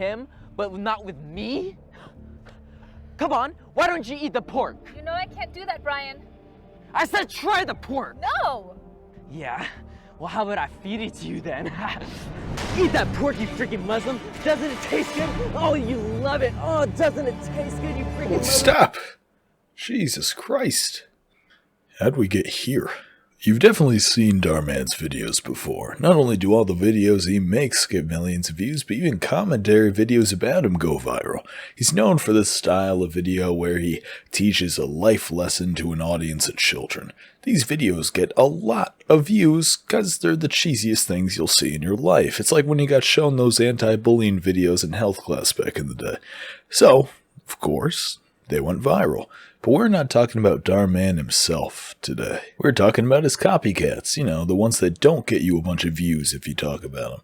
him, but not with me? Come on, why don't you eat the pork? You know I can't do that, Brian. I said try the pork! No! Yeah, well how about I feed it to you then? Eat that pork, you freaking Muslim! Doesn't it taste good? Oh, you love it! Oh, doesn't it taste good, you freaking Muslim? Stop! Jesus Christ. How'd we get here? You've definitely seen Dhar Mann's videos before. Not only do all the videos he makes get millions of views, but even commentary videos about him go viral. He's known for this style of video where he teaches a life lesson to an audience of children. These videos get a lot of views because they're the cheesiest things you'll see in your life. It's like when you got shown those anti-bullying videos in health class back in the day. So, of course, they went viral. But we're not talking about Dhar Mann himself today. We're talking about his copycats, you know, the ones that don't get you a bunch of views if you talk about them.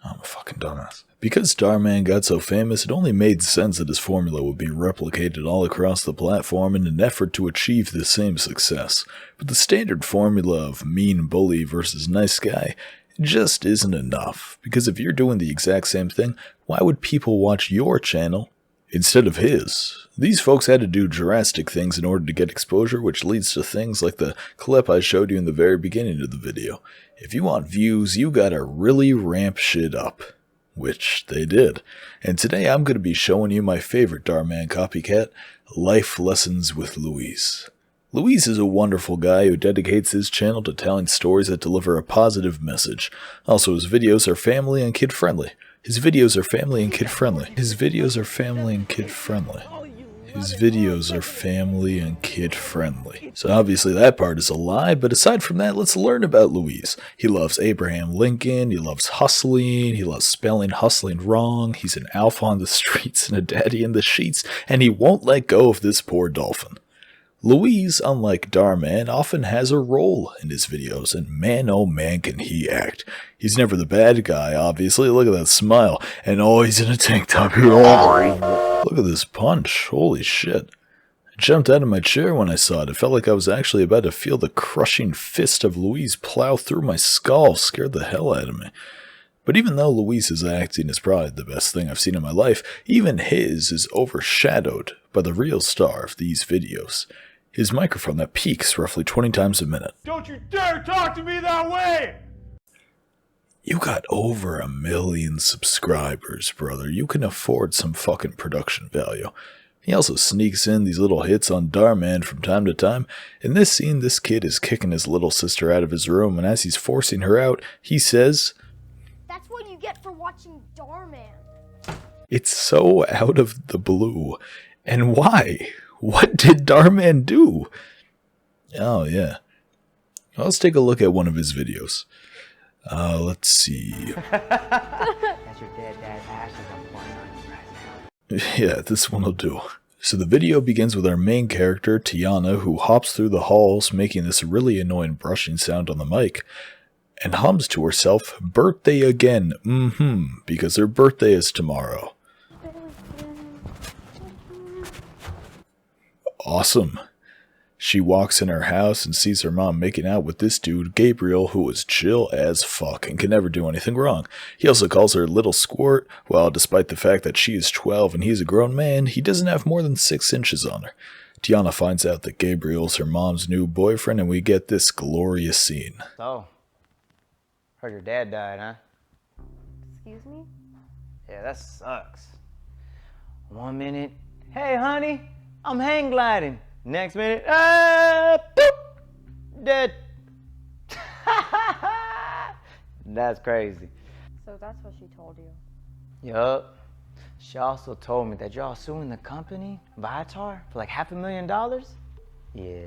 I'm a fucking dumbass. Because Dhar Mann got so famous, it only made sense that his formula would be replicated all across the platform in an effort to achieve the same success. But the standard formula of mean bully versus nice guy just isn't enough. Because if you're doing the exact same thing, why would people watch your channel instead of his? These folks had to do drastic things in order to get exposure, which leads to things like the clip I showed you in the very beginning of the video. If you want views, you gotta really ramp shit up. Which they did. And today I'm gonna be showing you my favorite Dhar Mann copycat, Life Lessons with Louise. Louise is a wonderful guy who dedicates his channel to telling stories that deliver a positive message. Also, his videos are family and kid friendly. His videos are family and kid friendly. His videos are family and kid friendly. His videos are family and kid friendly. So obviously that part is a lie, but aside from that, let's learn about Louise. He loves Abraham Lincoln, he loves hustling, he loves spelling hustling wrong, he's an alpha on the streets and a daddy in the sheets, and he won't let go of this poor dolphin. Louise, unlike Dhar Mann, often has a role in his videos, and man oh man can he act. He's never the bad guy, obviously. Look at that smile. And oh, he's in a tank top here. Oh, look at this punch. Holy shit. I jumped out of my chair when I saw it. It felt like I was actually about to feel the crushing fist of Louise plow through my skull. Scared the hell out of me. But even though Louise's acting is probably the best thing I've seen in my life, even his is overshadowed by the real star of these videos. His microphone that peaks roughly 20 times a minute. Don't you dare talk to me that way! You got over 1 million subscribers, brother. You can afford some fucking production value. He also sneaks in these little hits on Dhar Mann from time to time. In this scene, this kid is kicking his little sister out of his room, and as he's forcing her out, he says, "That's what you get for watching Dhar Mann." It's so out of the blue. And why? What did Dhar Mann do? Oh, yeah. Well, let's take a look at one of his videos. Let's see. That's your dead dad's ashes I'm pouring on you right now. Yeah, this one will do. So the video begins with our main character, Tiana, who hops through the halls, making this really annoying brushing sound on the mic, and hums to herself, "Birthday again, because her birthday is tomorrow." Awesome. She walks in her house and sees her mom making out with this dude, Gabriel, who is chill as fuck and can never do anything wrong. He also calls her little squirt, while despite the fact that she is 12 and he's a grown man, he doesn't have more than 6 inches on her. Tiana finds out that Gabriel's her mom's new boyfriend, and we get this glorious scene. So, heard your dad died, huh? Excuse me? Yeah, that sucks. 1 minute, hey honey, I'm hang gliding. Next minute, boop, dead. That's crazy. So that's what she told you. Yup. She also told me that y'all suing the company, Viator, for like $500,000? Yeah,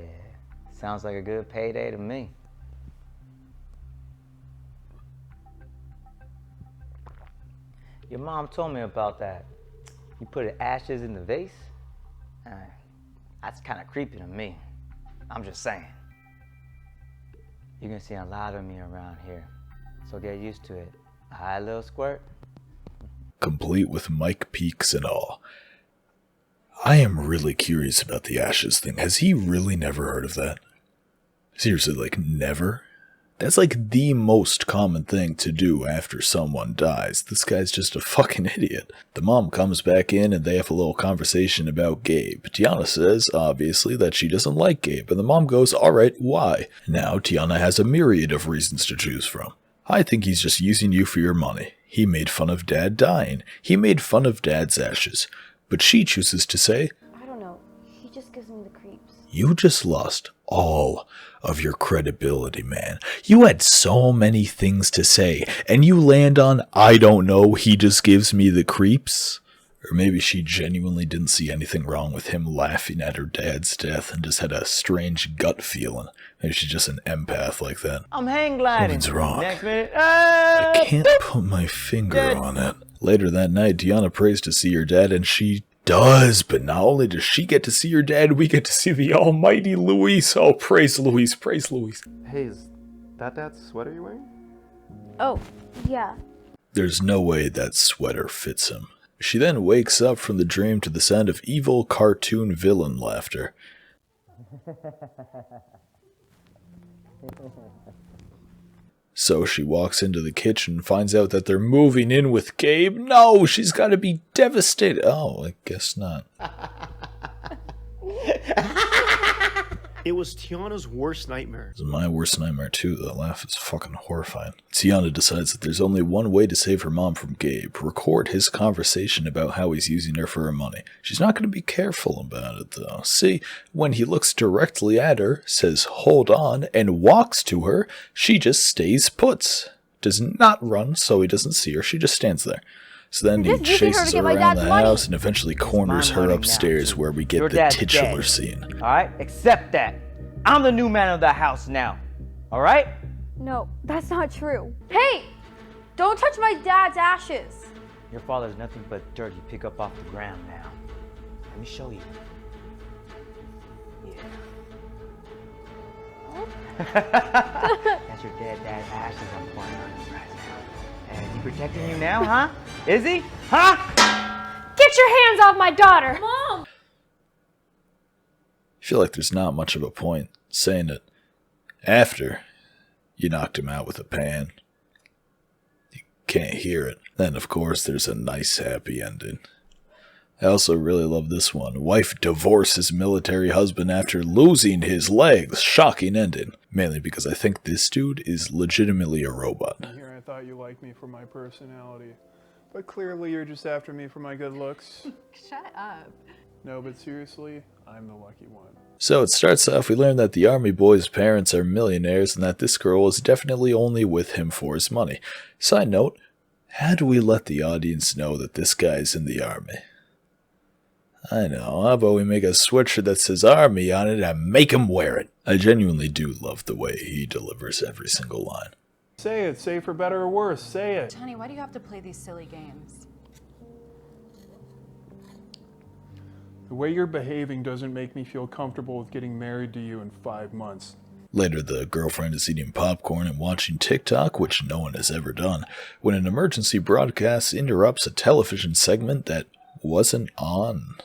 sounds like a good payday to me. Your mom told me about that. You put ashes in the vase? That's kind of creepy to me. I'm just saying. You're gonna see a lot of me around here, so get used to it. Hi, little squirt. Complete with mic peaks and all. I am really curious about the ashes thing. Has he really never heard of that? Seriously, like never? That's like the most common thing to do after someone dies. This guy's just a fucking idiot. The mom comes back in and they have a little conversation about Gabe. Tiana says, obviously, that she doesn't like Gabe, and the mom goes, alright, why? Now Tiana has a myriad of reasons to choose from. I think he's just using you for your money. He made fun of Dad dying. He made fun of Dad's ashes. But she chooses to say, I don't know. He just gives me the creeps. you just lost all of your credibility, man. You had so many things to say, and you land on, I don't know, he just gives me the creeps? Or maybe she genuinely didn't see anything wrong with him laughing at her dad's death and just had a strange gut feeling. Maybe she's just an empath like that. I'm hang gliding. Something's wrong. Next minute, I can't put my finger on it. Later that night, Tiana prays to see her dad, and she does. But not only does she get to see her dad, we get to see the almighty Louise. Oh, praise Louise, praise Louise. Hey, is that Dad's sweater you're wearing? Oh, yeah. There's no way that sweater fits him. She then wakes up from the dream to the sound of evil cartoon villain laughter. So she walks into the kitchen and finds out that they're moving in with Gabe. No, she's got to be devastated. Oh, I guess not. It was Tiana's worst nightmare. It's my worst nightmare too. The laugh is fucking horrifying. Tiana decides that there's only one way to save her mom from Gabe. Record his conversation about how he's using her for her money. She's not going to be careful about it though. See, when he looks directly at her, says hold on, and walks to her, she just stays put. Does not run so he doesn't see her. She just stands there. So then he Just using her to chases get her my around dad's the money. house and eventually corners my her money now. upstairs where we get Your the dad's titular dead. scene. Alright? Accept that. I'm the new man of the house now. Alright? No, that's not true. Hey! Don't touch my dad's ashes. Your father's nothing but dirt you pick up off the ground now. Let me show you. Yeah. That's your dad's ashes I'm pouring on you right now. And is he protecting you now, huh? Is he? Huh? Get your hands off my daughter! Mom! I feel like there's not much of a point saying it after you knocked him out with a pan. You can't hear it. Then, of course, there's a nice happy ending. I also really love this one. Wife divorces military husband after losing his legs. Shocking ending. Mainly because I think this dude is legitimately a robot. Here, I thought you liked me for my personality. But clearly you're just after me for my good looks. Shut up. No, but seriously, I'm the lucky one. So it starts off, we learn that the army boy's parents are millionaires and that this girl is definitely only with him for his money. Side note, how do we let the audience know that this guy's in the army? I know, how about we make a sweatshirt that says army on it and make him wear it? I genuinely do love the way he delivers every single line. Say it, say for better or worse, say it. Honey, why do you have to play these silly games? The way you're behaving doesn't make me feel comfortable with getting married to you in 5 months. Later, the girlfriend is eating popcorn and watching TikTok, which no one has ever done, when an emergency broadcast interrupts a television segment that wasn't on.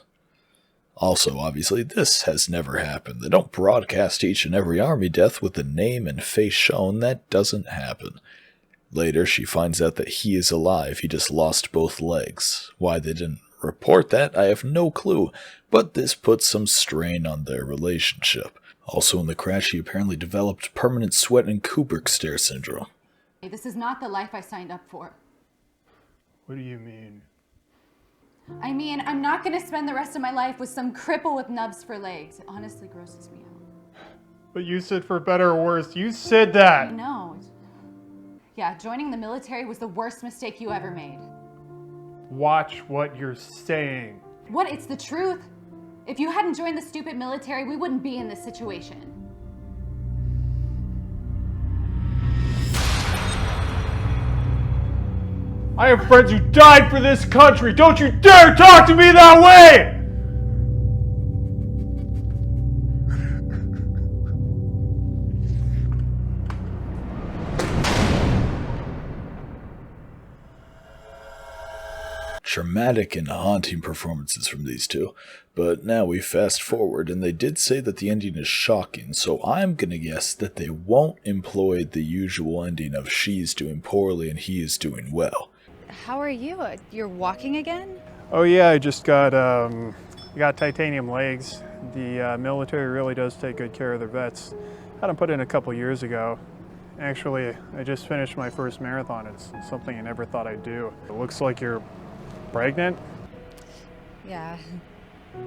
Also, obviously, this has never happened. They don't broadcast each and every army death with the name and face shown. That doesn't happen. Later, she finds out that he is alive. He just lost both legs. Why they didn't report that, I have no clue, but this puts some strain on their relationship. Also in the crash, he apparently developed permanent sweat and Kubrick stare syndrome. This is not the life I signed up for. What do you mean? I mean, I'm not gonna spend the rest of my life with some cripple with nubs for legs. It honestly grosses me out. But you said for better or worse. You said that! I know. Yeah, joining the military was the worst mistake you ever made. Watch what you're saying. What? It's the truth. If you hadn't joined the stupid military, we wouldn't be in this situation. I have friends who died for this country. Don't you dare talk to me that way! dramatic and haunting performances from these two. But now we fast forward, and they did say that the ending is shocking, so I'm gonna guess that they won't employ the usual ending of she's doing poorly and he is doing well. How are you? You're walking again? Oh yeah, I just got titanium legs. The military really does take good care of their vets. Had them put in a couple years ago. Actually, I just finished my first marathon. It's something I never thought I'd do. It looks like you're pregnant. Yeah,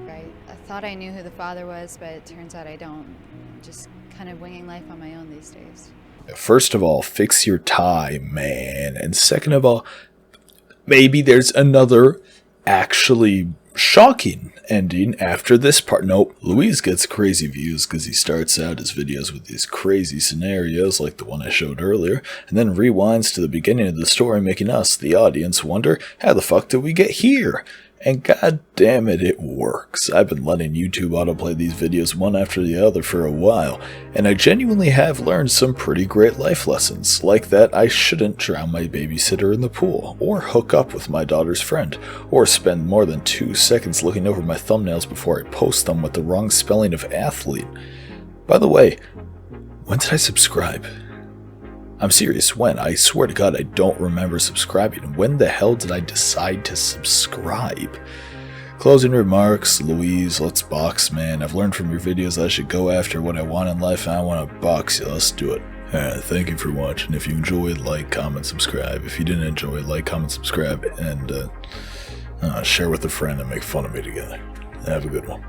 right. I thought I knew who the father was, but it turns out I don't. I'm just kind of winging life on my own these days. First of all, fix your tie, man. And second of all, maybe there's another actually shocking ending after this part. Nope, Louise gets crazy views because he starts out his videos with these crazy scenarios like the one I showed earlier, and then rewinds to the beginning of the story, making us, the audience, wonder, how the fuck did we get here? And god damn it, it works. I've been letting YouTube autoplay these videos one after the other for a while, and I genuinely have learned some pretty great life lessons, like that I shouldn't drown my babysitter in the pool, or hook up with my daughter's friend, or spend more than 2 seconds looking over my thumbnails before I post them with the wrong spelling of athlete. By the way, when did I subscribe? I'm serious, when? I swear to God I don't remember subscribing. When the hell did I decide to subscribe? Closing remarks, Louise, let's box, man. I've learned from your videos I should go after what I want in life, and I want to box you. Let's do it. Thank you for watching. If you enjoyed, like, comment, subscribe. If you didn't enjoy, like, comment, subscribe, and share with a friend and make fun of me together. Have a good one.